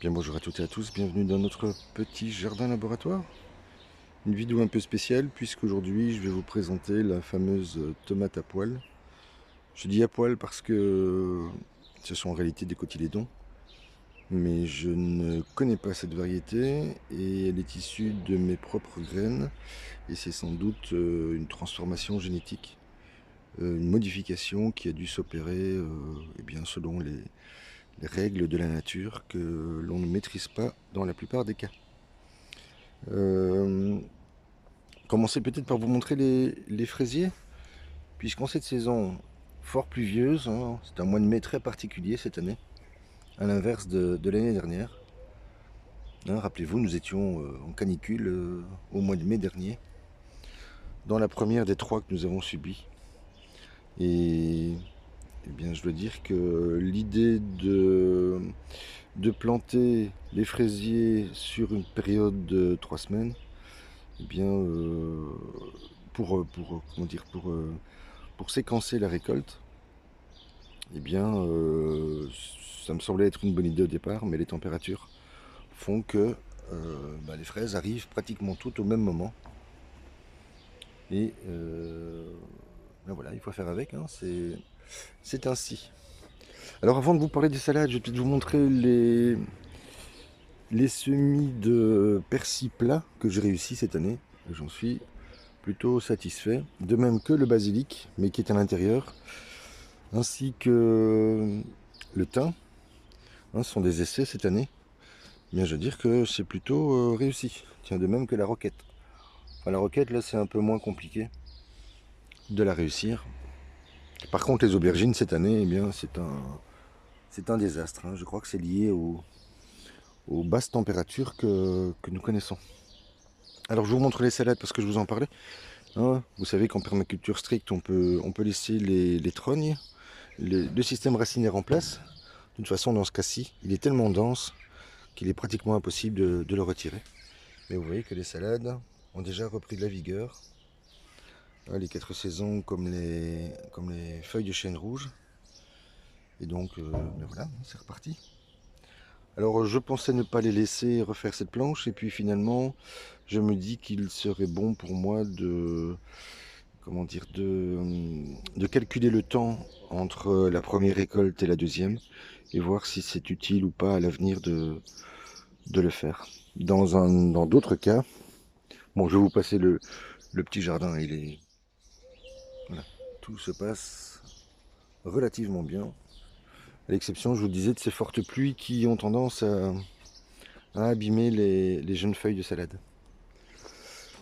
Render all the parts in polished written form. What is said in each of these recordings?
Bien bonjour à toutes et à tous, bienvenue dans notre petit jardin laboratoire. Une vidéo un peu spéciale puisqu'aujourd'hui je vais vous présenter la fameuse tomate à poil. Je dis à poil parce que ce sont en réalité des cotylédons, mais je ne connais pas cette variété et elle est issue de mes propres graines et c'est sans doute une transformation génétique, une modification qui a dû s'opérer eh bien, selon les règles de la nature que l'on ne maîtrise pas dans la plupart des cas. Commencer peut-être par vous montrer les fraisiers, puisqu'en cette saison fort pluvieuse, hein, c'est un mois de mai très particulier cette année, à l'inverse de l'année dernière. Hein, rappelez-vous, nous étions en canicule au mois de mai dernier, dans la première des 3 que nous avons subies. Et eh bien, je dois dire que l'idée de planter les fraisiers sur une période de 3 semaines, eh bien, comment dire, pour séquencer la récolte, eh bien, ça me semblait être une bonne idée au départ, mais les températures font que les fraises arrivent pratiquement toutes au même moment. Et voilà, il faut faire avec, hein, c'est ainsi. Alors avant de vous parler des salades, je vais peut-être vous montrer les semis de persil plat que j'ai réussi cette année. J'en suis plutôt satisfait. De même que le basilic, mais qui est à l'intérieur, ainsi que le thym. Hein, ce sont des essais cette année. Bien, je veux dire que c'est plutôt réussi. Tiens, de même que la roquette. Enfin, la roquette, là, c'est un peu moins compliqué de la réussir. Par contre, les aubergines cette année, eh bien, c'est un désastre. Hein. Je crois que c'est lié aux basses températures que nous connaissons. Alors, je vous montre les salades parce que je vous en parlais. Hein, vous savez qu'en permaculture stricte, on peut laisser les trognes, le système racinaire en place. De toute façon, dans ce cas-ci, il est tellement dense qu'il est pratiquement impossible de le retirer. Mais vous voyez que les salades ont déjà repris de la vigueur. Les 4 saisons comme les feuilles de chêne rouge. Et donc, voilà, c'est reparti. Alors, je pensais ne pas les laisser refaire cette planche. Et puis finalement, je me dis qu'il serait bon pour moi comment dire, de calculer le temps entre la première récolte et la deuxième. Et voir si c'est utile ou pas à l'avenir de le faire. Dans d'autres cas, bon, je vais vous passer le petit jardin, voilà, tout se passe relativement bien, à l'exception, je vous le disais, de ces fortes pluies qui ont tendance à abîmer les jeunes feuilles de salade.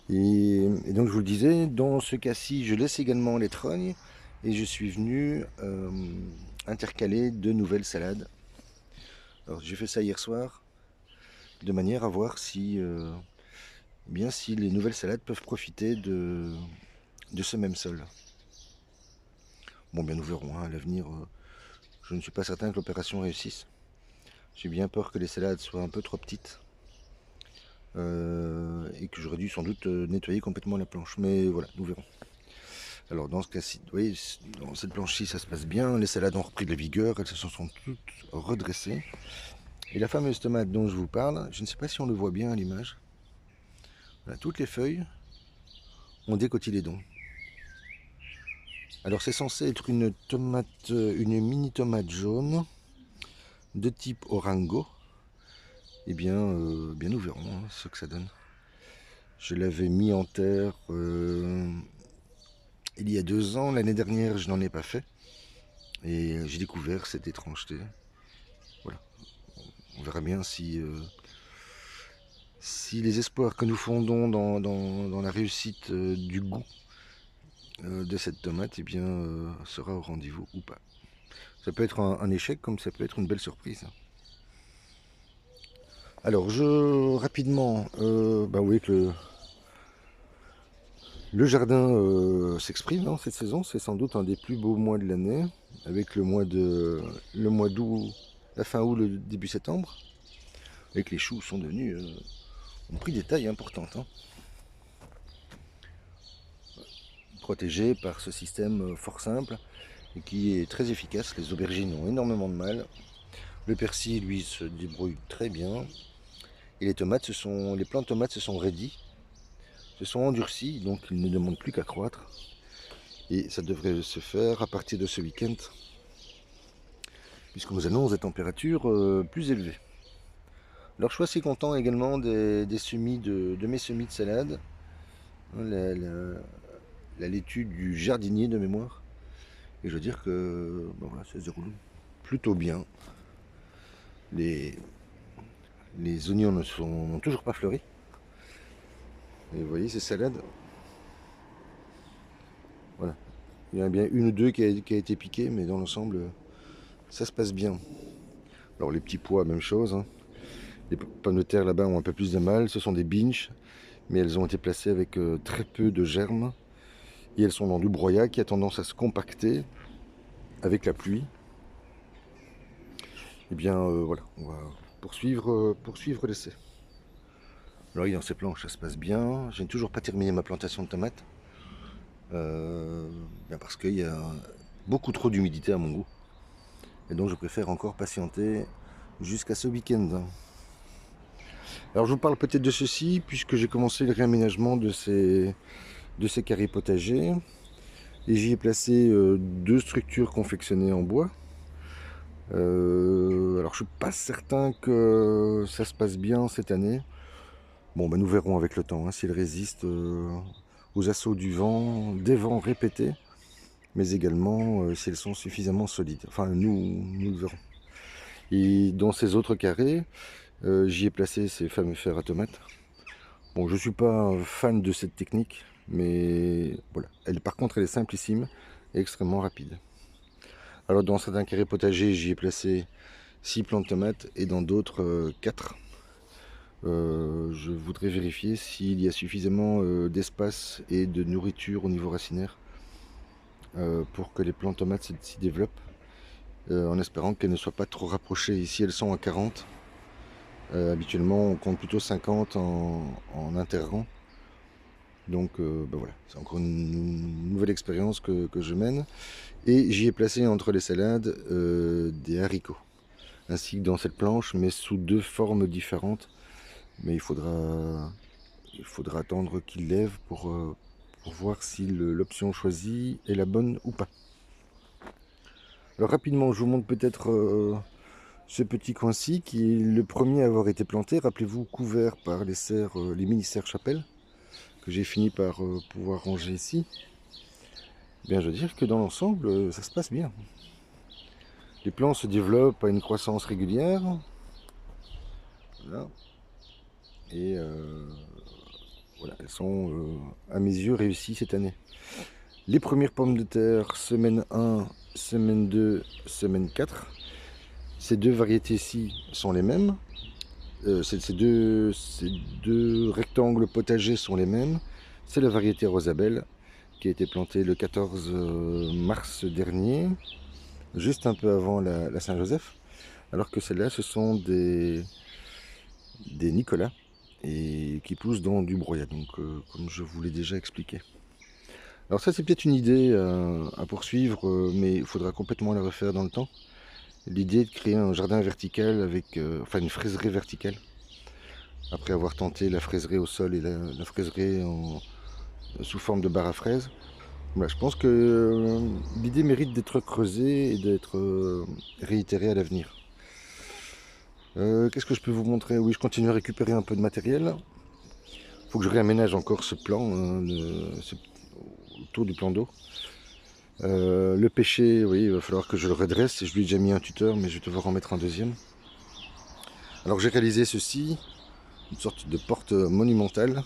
Et donc je vous le disais, dans ce cas-ci, je laisse également les trognes et je suis venu intercaler de nouvelles salades. Alors j'ai fait ça hier soir, de manière à voir si les nouvelles salades peuvent profiter de ce même sol. Bon, bien nous verrons, hein, à l'avenir, je ne suis pas certain que l'opération réussisse. J'ai bien peur que les salades soient un peu trop petites et que j'aurais dû sans doute nettoyer complètement la planche. Mais voilà, nous verrons. Alors dans ce cas-ci, oui, dans cette planche-ci, ça se passe bien. Les salades ont repris de la vigueur, elles se sont toutes redressées. Et la fameuse tomate dont je vous parle, je ne sais pas si on le voit bien à l'image. Voilà, toutes les feuilles ont des cotylédons. Alors c'est censé être une mini tomate jaune de type Orango. Eh bien, bien nous verrons hein, ce que ça donne. Je l'avais mis en terre il y a 2 ans. L'année dernière, je n'en ai pas fait. Et j'ai découvert cette étrangeté. Voilà. On verra bien si les espoirs que nous fondons dans la réussite du goût de cette tomate eh bien, sera au rendez-vous ou pas. Ça peut être un échec comme ça peut être une belle surprise. Alors, rapidement, vous voyez que le jardin s'exprime hein, cette saison. C'est sans doute un des plus beaux mois de l'année, avec le mois d'août, la fin août, le début septembre. Et que les choux sont devenus, ont pris des tailles importantes. Hein. Protégés par ce système fort simple et qui est très efficace. Les aubergines ont énormément de mal. Le persil, lui, se débrouille très bien. Et les tomates, les plants de tomates se sont raidis, se sont endurcis, donc ils ne demandent plus qu'à croître. Et ça devrait se faire à partir de ce week-end, puisque nous allons à des températures plus élevées. Alors je suis assez content également des semis de mes semis de salade. La laitue du jardinier de mémoire. Et je veux dire que bon, voilà, ça se déroule plutôt bien. Les oignons n'ont toujours pas fleuri. Et vous voyez ces salades. Voilà. Il y en a bien une ou deux qui a été piquée, mais dans l'ensemble, ça se passe bien. Alors les petits pois, même chose. Hein. Les pommes de terre là-bas ont un peu plus de mal. Ce sont des binges, mais elles ont été placées avec très peu de germes. Et elles sont dans du broyat qui a tendance à se compacter avec la pluie. Et bien voilà, on va poursuivre l'essai. Alors dans ces planches, ça se passe bien. Je n'ai toujours pas terminé ma plantation de tomates. Parce qu'il y a beaucoup trop d'humidité à mon goût. Et donc je préfère encore patienter jusqu'à ce week-end. Alors je vous parle peut-être de ceci, puisque j'ai commencé le réaménagement de ces carrés potagers. Et j'y ai placé deux structures confectionnées en bois. Alors je suis pas certain que ça se passe bien cette année. Bon, nous verrons avec le temps, hein, s'ils résistent aux assauts du vent, des vents répétés, mais également si elles sont suffisamment solides. Enfin, nous le verrons. Et dans ces autres carrés, j'y ai placé ces fameux fers à tomates. Bon, je ne suis pas fan de cette technique, mais voilà. Par contre, elle est simplissime et extrêmement rapide. Alors, dans certains carrés potagers, j'y ai placé 6 plants de tomates et dans d'autres 4. Je voudrais vérifier s'il y a suffisamment d'espace et de nourriture au niveau racinaire pour que les plants de tomates s'y développent, en espérant qu'elles ne soient pas trop rapprochées. Ici, elles sont à 40. Habituellement, on compte plutôt 50 en interrang. Donc voilà, c'est encore une nouvelle expérience que je mène. Et j'y ai placé entre les salades des haricots, ainsi que dans cette planche, mais sous deux formes différentes. Mais il faudra attendre qu'il lève pour voir si l'option choisie est la bonne ou pas. Alors rapidement, je vous montre peut-être ce petit coin-ci qui est le premier à avoir été planté. Rappelez-vous, couvert par les serres, les mini-serres chapelles, que j'ai fini par pouvoir ranger ici. Bien, je veux dire que dans l'ensemble, ça se passe bien. Les plants se développent à une croissance régulière. Voilà. Et voilà, elles sont à mes yeux réussies cette année. Les premières pommes de terre, semaine 1, semaine 2, semaine 4. Ces deux variétés-ci sont les mêmes. Ces deux rectangles potagers sont les mêmes. C'est la variété Rosabelle qui a été plantée le 14 mars dernier, juste un peu avant la Saint-Joseph. Alors que celles-là, ce sont des Nicolas et qui poussent dans du broyat, donc comme je vous l'ai déjà expliqué. Alors ça, c'est peut-être une idée à poursuivre, mais il faudra complètement la refaire dans le temps. L'idée est de créer un jardin vertical avec, une fraiserie verticale. Après avoir tenté la fraiserie au sol et la fraiserie sous forme de bar à fraises. Voilà, je pense que l'idée mérite d'être creusée et d'être réitérée à l'avenir. Qu'est-ce que je peux vous montrer? Oui, je continue à récupérer un peu de matériel. Il faut que je réaménage encore ce plan, autour du plan d'eau. Le pêcher, oui, il va falloir que je le redresse. Je lui ai déjà mis un tuteur, mais je vais devoir en mettre un deuxième. Alors j'ai réalisé ceci, une sorte de porte monumentale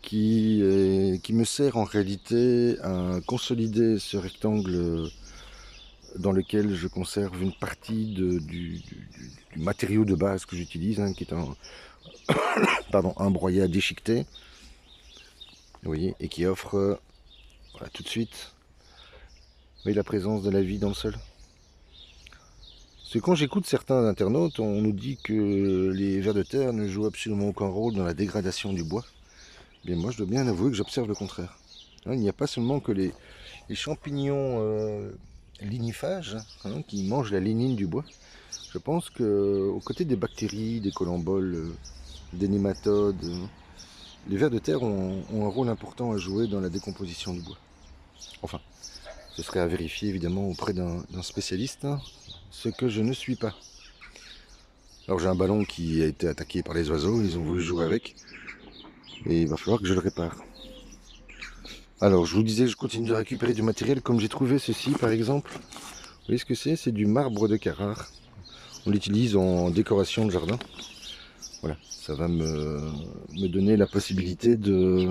qui me sert en réalité à consolider ce rectangle dans lequel je conserve une partie du matériau de base que j'utilise, qui est un broyat déchiqueté. Vous voyez, et qui offre voilà, tout de suite la présence de la vie dans le sol. Parce que quand j'écoute certains internautes, on nous dit que les vers de terre ne jouent absolument aucun rôle dans la dégradation du bois. Mais moi, je dois bien avouer que j'observe le contraire. Il n'y a pas seulement que les champignons ligniphage, hein, qui mange la lignine du bois. Je pense qu'aux côtés des bactéries, des collemboles, des nématodes, les vers de terre ont un rôle important à jouer dans la décomposition du bois. Enfin, ce serait à vérifier évidemment auprès d'un spécialiste, hein, ce que je ne suis pas. Alors j'ai un ballon qui a été attaqué par les oiseaux, ils ont voulu jouer avec, et il va falloir que je le répare. Alors je vous disais, je continue de récupérer du matériel, comme j'ai trouvé ceci par exemple. Vous voyez ce que c'est? C'est du marbre de Carrare. On l'utilise en décoration de jardin. Voilà, ça va me donner la possibilité de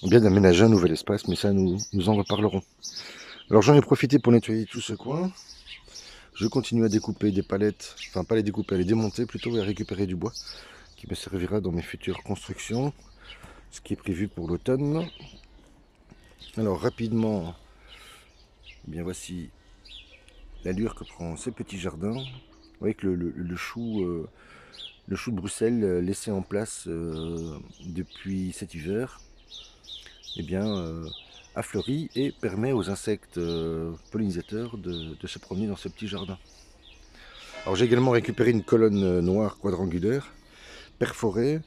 bien d'aménager un nouvel espace, mais ça nous en reparlerons. Alors j'en ai profité pour nettoyer tout ce coin. Je continue à découper des palettes, enfin pas les découper, à les démonter plutôt, et à récupérer du bois qui me servira dans mes futures constructions, ce qui est prévu pour l'automne. Alors rapidement, eh bien voici l'allure que prend ce petit jardin. Vous voyez que le chou de Bruxelles laissé en place depuis cet hiver, eh bien, a fleuri et permet aux insectes pollinisateurs de se promener dans ce petit jardin. Alors j'ai également récupéré une colonne noire quadrangulaire, perforée,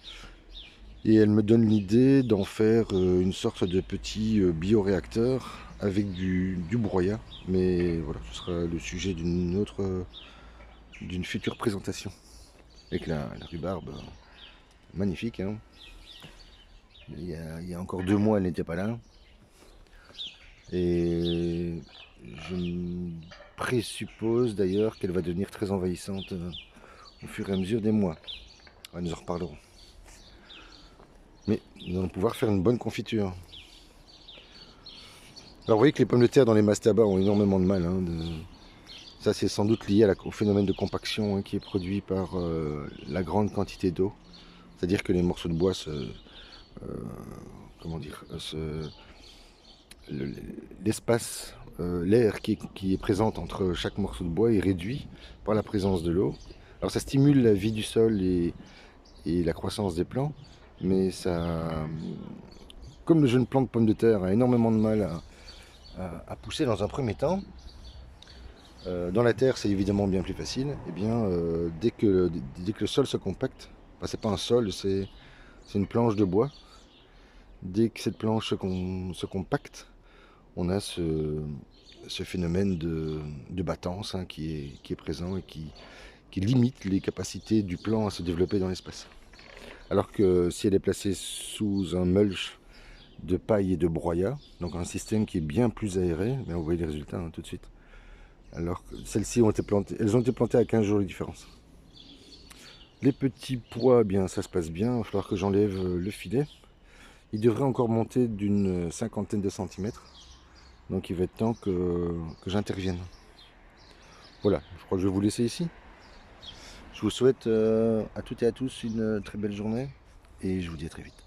et elle me donne l'idée d'en faire une sorte de petit bioréacteur avec du broyat, mais voilà, ce sera le sujet d'une future présentation. Avec la rhubarbe, magnifique, hein. Il y a encore 2 mois, elle n'était pas là. Et je présuppose d'ailleurs qu'elle va devenir très envahissante au fur et à mesure des mois. Ouais, nous en reparlerons. Mais nous allons pouvoir faire une bonne confiture. Alors vous voyez que les pommes de terre dans les mastabas ont énormément de mal. Hein, Ça c'est sans doute lié au phénomène de compaction, hein, qui est produit par la grande quantité d'eau. C'est-à-dire que les morceaux de bois comment dire, l'espace, l'air qui est présent entre chaque morceau de bois est réduit par la présence de l'eau. Alors ça stimule la vie du sol et la croissance des plants, mais ça, comme le jeune plant de pommes de terre a énormément de mal à pousser dans un premier temps, dans la terre c'est évidemment bien plus facile, et bien dès que le sol se compacte, enfin, c'est pas un sol, c'est une planche de bois. Dès que cette planche se compacte, on a ce phénomène de battance, hein, qui est présent et qui limite les capacités du plant à se développer dans l'espace. Alors que si elle est placée sous un mulch de paille et de broyat, donc un système qui est bien plus aéré, mais on voit les résultats, hein, tout de suite. Alors que celles-ci ont été plantées à 15 jours de différence. Les petits pois, eh bien ça se passe bien, il va falloir que j'enlève le filet. Il devrait encore monter d'une cinquantaine de centimètres. Donc il va être temps que j'intervienne. Voilà, je crois que je vais vous laisser ici. Je vous souhaite à toutes et à tous une très belle journée et je vous dis à très vite.